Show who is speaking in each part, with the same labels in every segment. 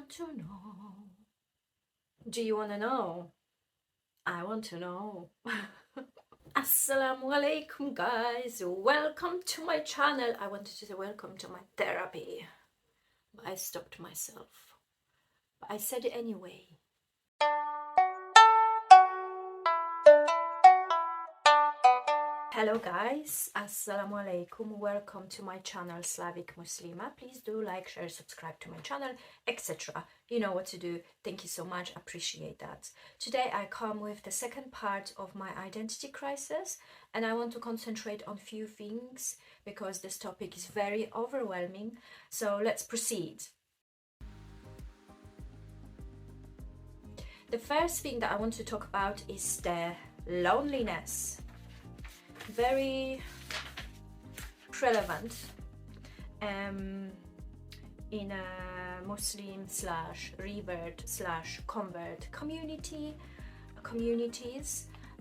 Speaker 1: want to know. Do you want to know? I want to know. Assalamu alaikum, guys. Welcome to my channel. I wanted to say welcome to my therapy, but I stopped myself. But I said it anyway. Hello guys, assalamu alaikum, welcome to my channel Slavic Muslima. Please do like, share, subscribe to my channel, etc. You know what to do. Thank you so much, appreciate that. Today I come with the second part of my identity crisis, and I want to concentrate on few things because this topic is very overwhelming. So let's proceed. The first thing that I want to talk about is the loneliness. Very relevant in a Muslim / revert / convert communities.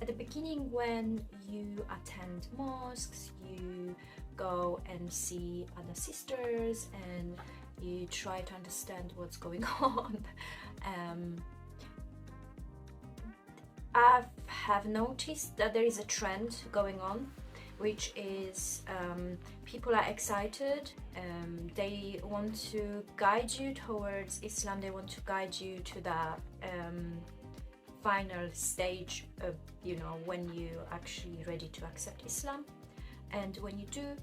Speaker 1: At the beginning, when you attend mosques, you go and see other sisters and you try to understand what's going on. I have noticed that there is a trend going on, which is people are excited, they want to guide you towards Islam, they want to guide you to the final stage of, you know, when you're actually ready to accept Islam. And when you do,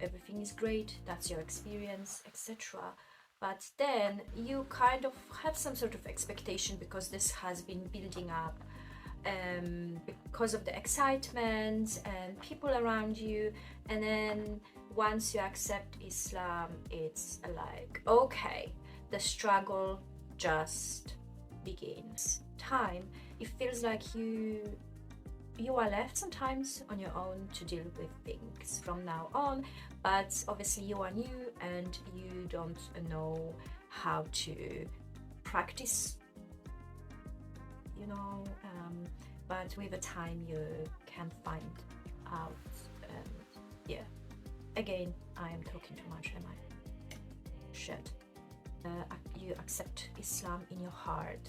Speaker 1: everything is great, that's your experience, etc. But then you kind of have some sort of expectation because this has been building up. Because of the excitement and people around you, and then once you accept Islam, it's like, okay, the struggle just begins. Time, it feels like you are left sometimes on your own to deal with things from now on, but obviously you are new and you don't know how to practice, you know, but with the time you can find out. Yeah, again, I am talking too much, am I? Shit. You accept Islam in your heart,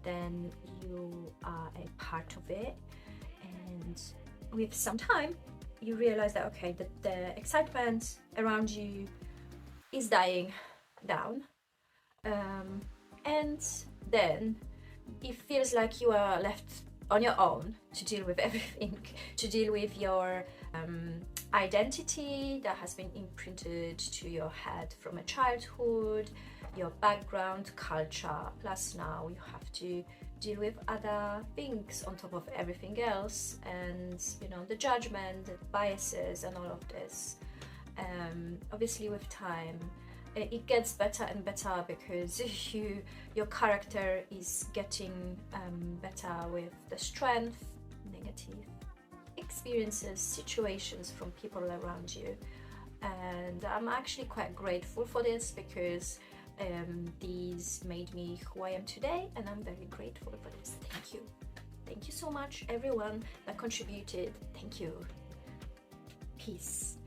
Speaker 1: then you are a part of it, and with some time you realize that, okay, the excitement around you is dying down, and then it feels like you are left on your own to deal with everything, to deal with your identity that has been imprinted to your head from a childhood, your background, culture, plus now you have to deal with other things on top of everything else, and you know, the judgment, the biases and all of this. Obviously with time it gets better and better because your character is getting better with the strength, negative experiences, situations from people around you, and I'm actually quite grateful for this because these made me who I am today, and I'm very grateful for this. Thank you so much everyone that contributed. Thank you. Peace.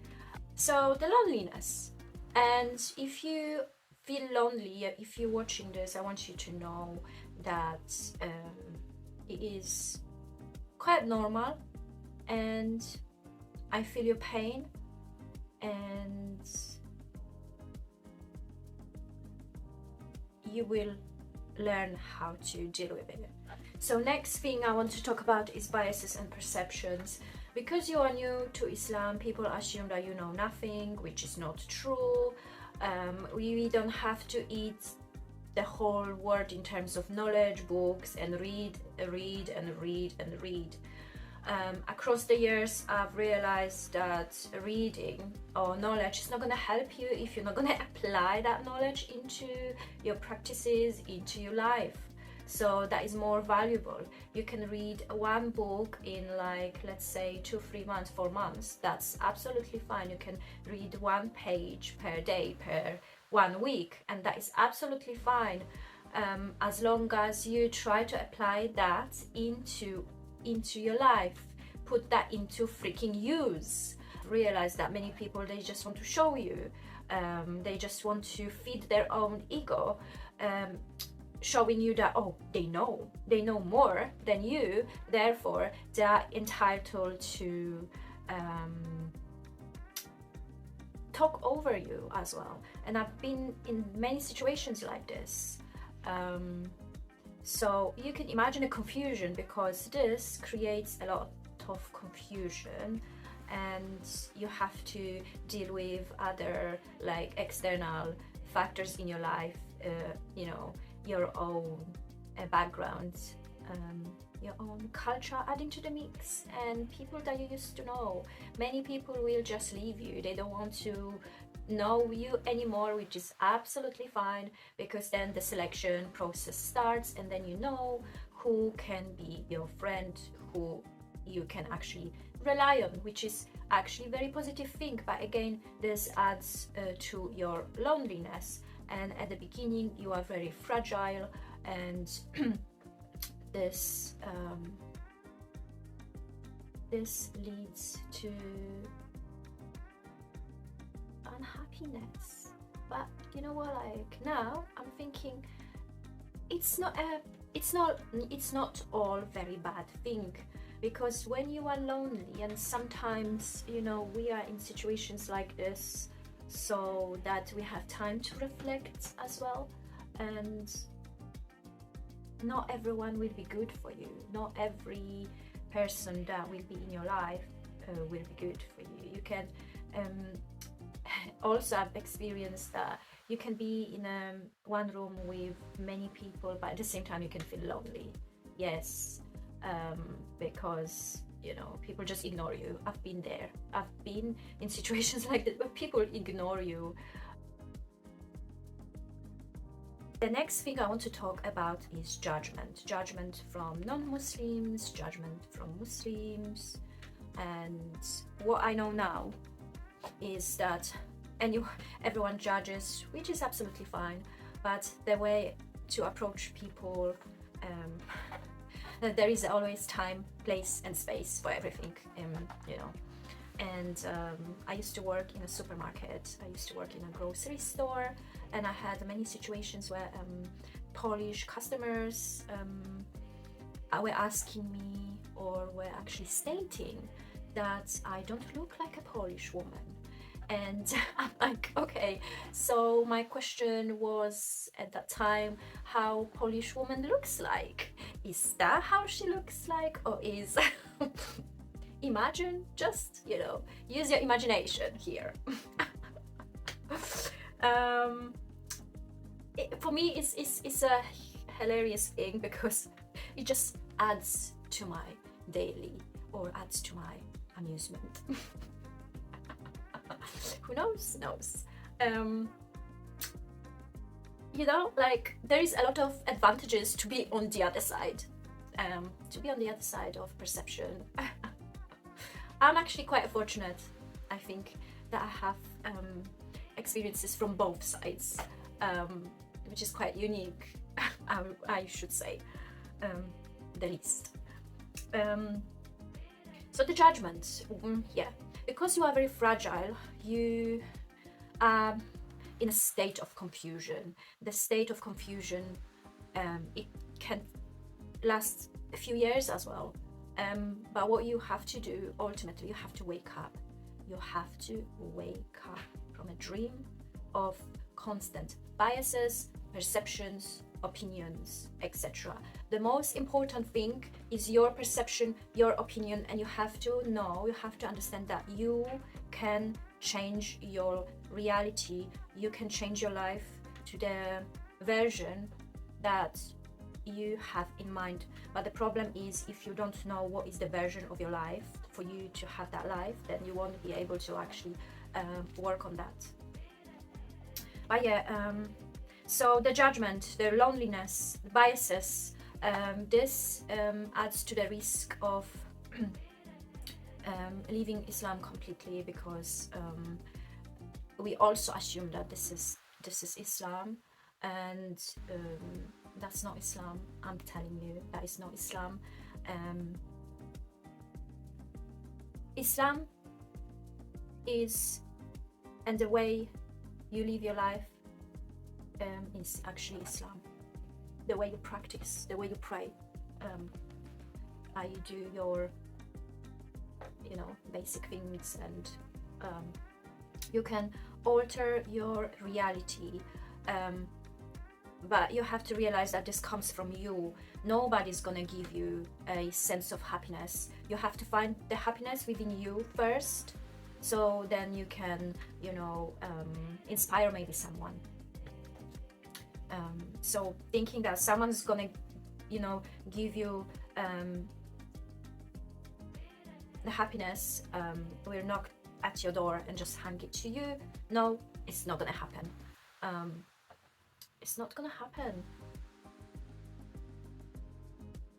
Speaker 1: So the loneliness. And if you feel lonely, if you're watching this, I want you to know that it is quite normal, and I feel your pain, and you will learn how to deal with it. So next thing I want to talk about is biases and perceptions. Because you are new to Islam, people assume that you know nothing, which is not true. We don't have to eat the whole world in terms of knowledge, books, and read. Across the years, I've realized that reading or knowledge is not going to help you if you're not going to apply that knowledge into your practices, into your life. So that is more valuable. You can read one book in, like, let's say 2-3 months, 4 months. That's absolutely fine. You can read 1 page per day, per 1 week, and that is absolutely fine, as long as you try to apply that into your life, put that into freaking use. Realize that many people, they just want to show you, they just want to feed their own ego, showing you that, oh, they know more than you, therefore they are entitled to talk over you as well. And I've been in many situations like this. So you can imagine a confusion, because this creates a lot of confusion, and you have to deal with other like external factors in your life, you know, your own background, your own culture adding to the mix, and people that you used to know. Many people will just leave you. They don't want to know you anymore, which is absolutely fine, because then the selection process starts, and then you know who can be your friend, who you can actually rely on, which is actually a very positive thing. But again, this adds to your loneliness, and at the beginning you are very fragile, and this leads to unhappiness. But you know what, like now I'm thinking it's not all very bad thing, because when you are lonely, and sometimes, you know, we are in situations like this so that we have time to reflect as well, and not everyone will be good for you. Not every person that will be in your life will be good for you. You can also have experienced that you can be in one room with many people, but at the same time you can feel lonely. Yes, because, you know, people just ignore you. I've been there. I've been in situations like that where people ignore you. The next thing I want to talk about is judgment. Judgment from non-Muslims, judgment from Muslims. And what I know now is that everyone judges, which is absolutely fine, but the way to approach people, there is always time, place and space for everything, you know. And I used to work in a supermarket, I used to work in a grocery store, and I had many situations where Polish customers were asking me, or were actually stating that I don't look like a Polish woman. And I'm like, okay, so my question was at that time, how Polish woman looks like? Is that how she looks like, or is imagine, just, you know, use your imagination here. For me, it's a hilarious thing, because it just adds to my daily, or adds to my amusement. Who knows? You know, like, there is a lot of advantages to be on the other side, of perception. I'm actually quite fortunate, I think, that I have experiences from both sides, which is quite unique, I should say, the least. So the judgment, yeah, because you are very fragile, you are in a state of confusion. The state of confusion, it can last a few years as well. But what you have to do, ultimately, you have to wake up. You have to wake up from a dream of constant biases, perceptions, opinions, etc. The most important thing is your perception, your opinion, and you have to know, you have to understand that you can change your reality, you can change your life to the version that you have in mind. But the problem is, if you don't know what is the version of your life for you to have that life, then you won't be able to actually work on that. But yeah, so the judgment, the loneliness, the biases, this adds to the risk of leaving Islam completely, because we also assume that this is Islam, and that's not Islam. I'm telling you, that is not Islam. Islam is, and the way you live your life is actually Islam. The way you practice, the way you pray, how you do your, you know, basic things, and you can alter your reality. But you have to realize that this comes from you. Nobody's gonna give you a sense of happiness. You have to find the happiness within you first, so then you can, you know, inspire maybe someone. So thinking that someone's gonna, you know, give you the happiness, will knock at your door and just hand it to you, no, it's not gonna happen. It's not gonna happen.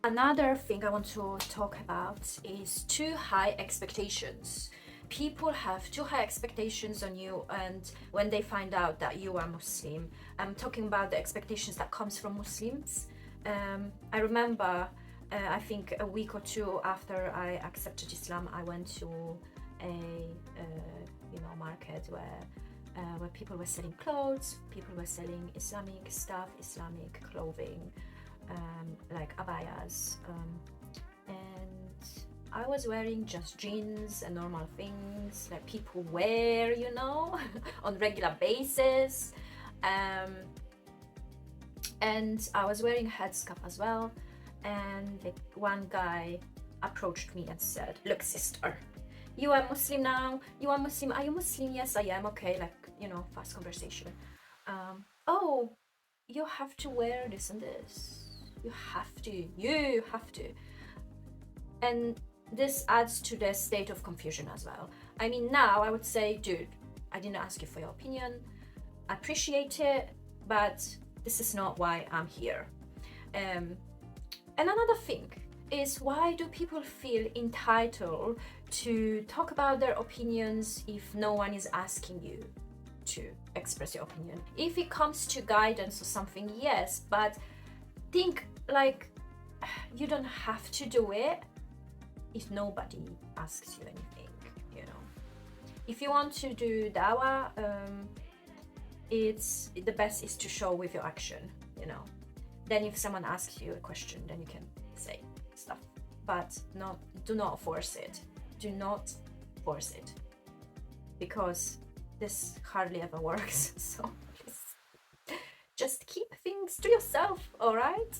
Speaker 1: Another thing I want to talk about is too high expectations. People have too high expectations on you, and when they find out that you are Muslim, I'm talking about the expectations that comes from Muslims. I remember, I think a week or two after I accepted Islam, I went to a you know, market where people were selling clothes, people were selling Islamic stuff, Islamic clothing, like abayas, and I was wearing just jeans and normal things like people wear, you know, on regular basis, and I was wearing a headscarf as well. And like one guy approached me and said, "Look, sister, you are Muslim now. You are Muslim. Are you Muslim? Yes, I am. Okay." Like, you know, fast conversation. Oh, you have to wear this and this. You have to. You have to. And this adds to the state of confusion as well. I mean, now I would say, dude, I didn't ask you for your opinion. I appreciate it, but this is not why I'm here. And another thing is, why do people feel entitled to talk about their opinions if no one is asking you to express your opinion? If it comes to guidance or something, yes, but think like you don't have to do it if nobody asks you anything, you know. If you want to do dawah, it's the best is to show with your action, you know. Then if someone asks you a question, then you can say stuff, but do not force it. Do not force it, because this hardly ever works. So just keep things to yourself, all right?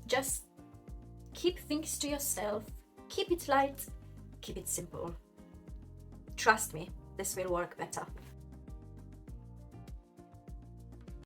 Speaker 1: Just keep things to yourself, keep it light, keep it simple. Trust me, this will work better.